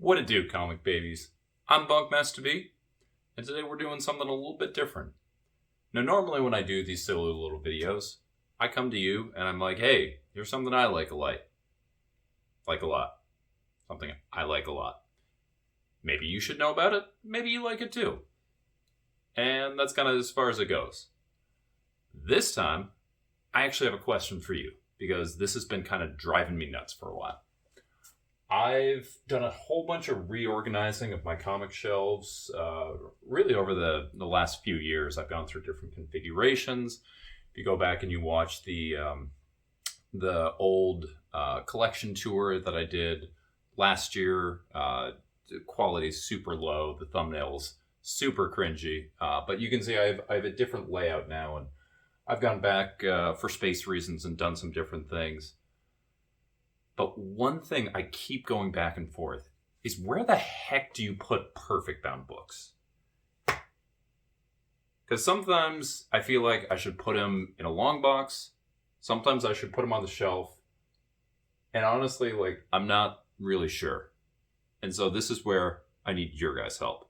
What it do, comic babies? I'm Bunkmaster B, and today we're doing something a little bit different. Now, normally when I do these silly little videos, I come to you and I'm like, hey, here's something I like a lot. Like a lot. Something I like a lot. Maybe you should know about it. Maybe you like it too. And that's kind of as far as it goes. This time, I actually have a question for you, because this has been kind of driving me nuts for a while. I've done a whole bunch of reorganizing of my comic shelves, really over the last few years. I've gone through different configurations. If you go back and you watch the old collection tour that I did last year, the quality's super low, the thumbnails super cringy, but you can see I have a different layout now, and I've gone back for space reasons and done some different things. But one thing I keep going back and forth is, where the heck do you put perfect bound books? Because sometimes I feel like I should put them in a long box. Sometimes I should put them on the shelf. And honestly, I'm not really sure. And so this is where I need your guys' help.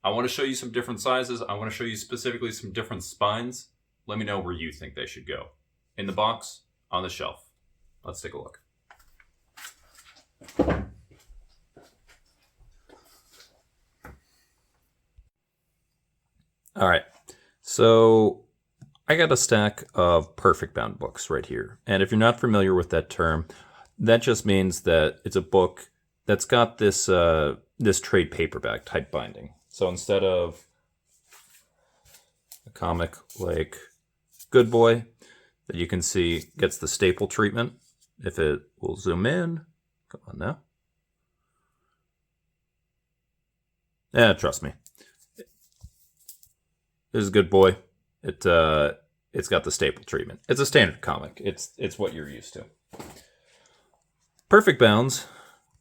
I want to show you some different sizes. I want to show you specifically some different spines. Let me know where you think they should go. In the box, on the shelf. Let's take a look. All right, so I got a stack of perfect bound books right here. And if you're not familiar with that term, that just means that it's a book that's got this this trade paperback type binding. So instead of a comic like Good Boy that you can see gets the staple treatment, if it will zoom in, come on now. Yeah, trust me. This is Good Boy. It's got the staple treatment. It's a standard comic. It's what you're used to. Perfect bounds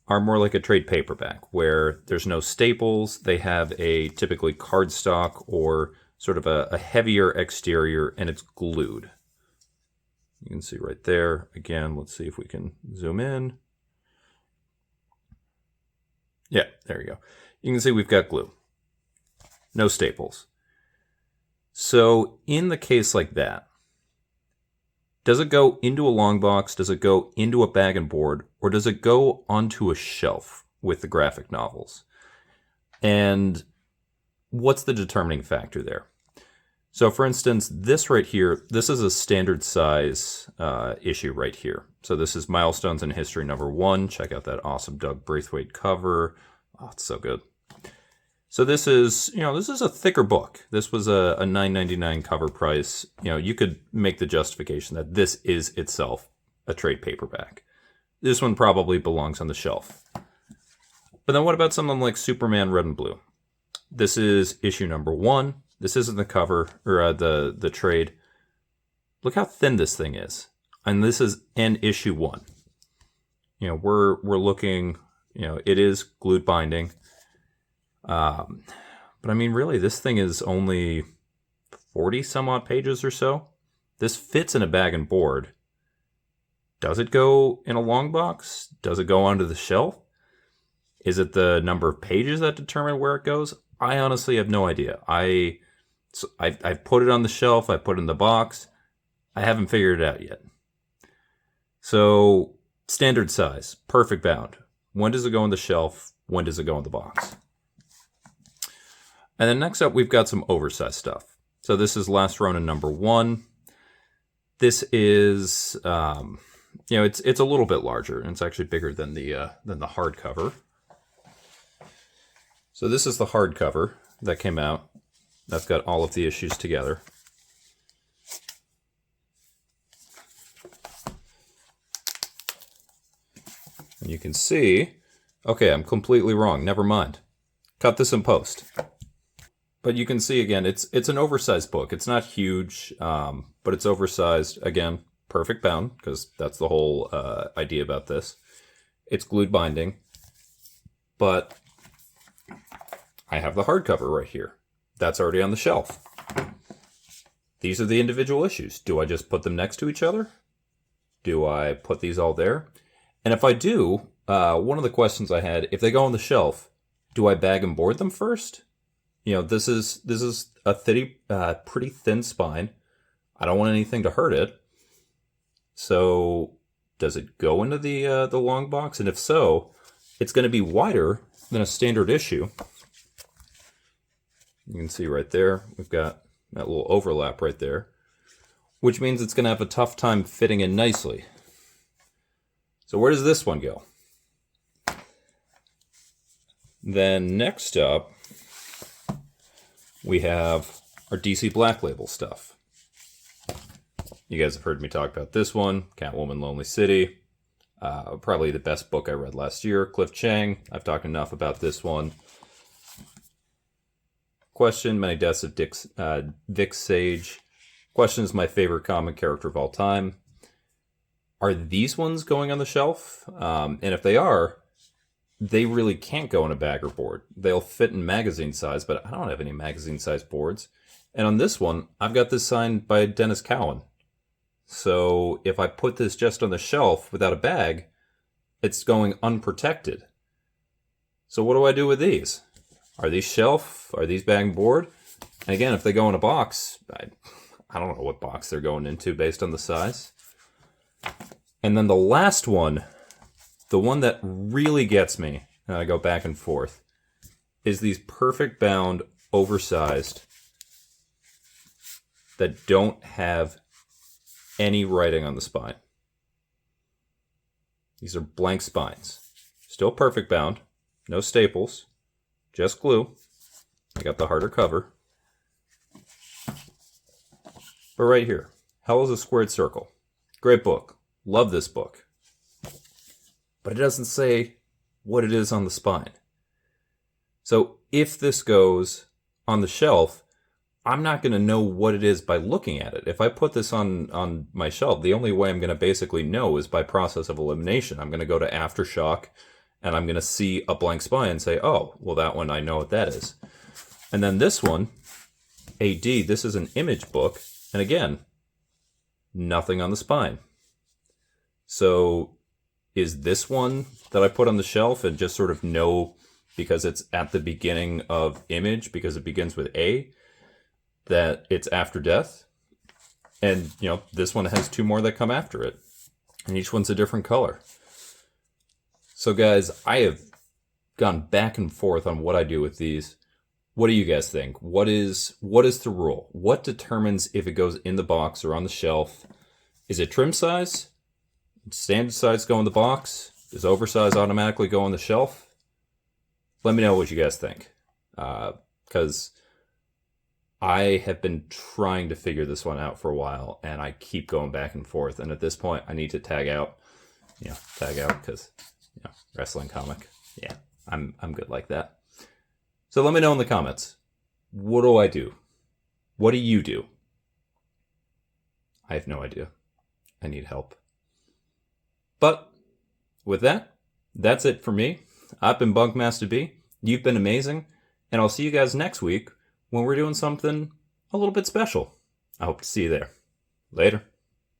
are more like a trade paperback, where there's no staples. They have a typically cardstock or sort of a heavier exterior, and it's glued. You can see right there. Again, let's see if we can zoom in. Yeah, there you go. You can see we've got glue. No staples. So in the case like that, does it go into a long box? Does it go into a bag and board? Or does it go onto a shelf with the graphic novels? And what's the determining factor there? So for instance, this right here, this is a standard size issue right here. So this is Milestones in History #1. Check out that awesome Doug Braithwaite cover. Oh, it's so good. So this is a thicker book. This was a $9.99 cover price. You could make the justification that this is itself a trade paperback. This one probably belongs on the shelf. But then what about something like Superman Red and Blue? This is issue #1. This isn't the cover or the trade. Look how thin this thing is. And this is an issue 1. We're looking, it is glued binding. But I mean, really, this thing is only 40 some odd pages or so. This fits in a bag and board. Does it go in a long box? Does it go onto the shelf? Is it the number of pages that determine where it goes? I honestly have no idea. I've put it on the shelf. I put it in the box. I haven't figured it out yet. So standard size, perfect bound. When does it go on the shelf? When does it go in the box? And then next up, we've got some oversized stuff. So this is Last Ronin #1. This is, it's a little bit larger, and it's actually bigger than the hardcover. So this is the hardcover that came out. That's got all of the issues together. And you can see, okay, I'm completely wrong. Never mind. Cut this in post. But you can see, again, it's an oversized book. It's not huge, but it's oversized. Again, perfect bound, because that's the whole idea about this. It's glued binding. But I have the hardcover right here. That's already on the shelf. These are the individual issues. Do I just put them next to each other? Do I put these all there? And if I do, one of the questions I had, if they go on the shelf, do I bag and board them first? This is a pretty thin spine. I don't want anything to hurt it. So does it go into the long box? And if so, it's going to be wider than a standard issue. You can see right there, we've got that little overlap right there, which means it's going to have a tough time fitting in nicely. So where does this one go? Then next up, we have our DC Black Label stuff. You guys have heard me talk about this one, Catwoman Lonely City. Probably the best book I read last year, Cliff Chang. I've talked enough about this one. Question, Many Deaths of Vic Sage. Question is my favorite comic character of all time. Are these ones going on the shelf? And if they are, they really can't go in a bag or board. They'll fit in magazine size, but I don't have any magazine size boards. And on this one, I've got this signed by Dennis Cowan. So if I put this just on the shelf without a bag, it's going unprotected. So what do I do with these? Are these shelf? Are these bag and board? And again, if they go in a box, I don't know what box they're going into based on the size. And then the last one, the one that really gets me, and I go back and forth, is these perfect bound, oversized, that don't have any writing on the spine. These are blank spines. Still perfect bound, no staples, just glue. I got the harder cover. But right here, Hell is a Squared Circle. Great book. Love this book. But it doesn't say what it is on the spine. So if this goes on the shelf, I'm not going to know what it is by looking at it. If I put this on my shelf, the only way I'm going to basically know is by process of elimination. I'm going to go to Aftershock, and I'm going to see a blank spine and say, oh, well, that one, I know what that is. And then this one, AD, this is an image book. And again, nothing on the spine. So is this one that I put on the shelf and just sort of know because it's at the beginning of image, because it begins with A, that it's after death? And, this one has two more that come after it. And each one's a different color. So guys, I have gone back and forth on what I do with these. What do you guys think? What is the rule? What determines if it goes in the box or on the shelf? Is it trim size? Standard size go in the box? Does oversize automatically go on the shelf? Let me know what you guys think. Because I have been trying to figure this one out for a while, and I keep going back and forth. And at this point, I need to tag out because wrestling comic. Yeah, I'm good like that. So let me know in the comments. What do I do? What do you do? I have no idea. I need help. But with that, that's it for me. I've been Bunkmaster B. You've been amazing. And I'll see you guys next week when we're doing something a little bit special. I hope to see you there. Later.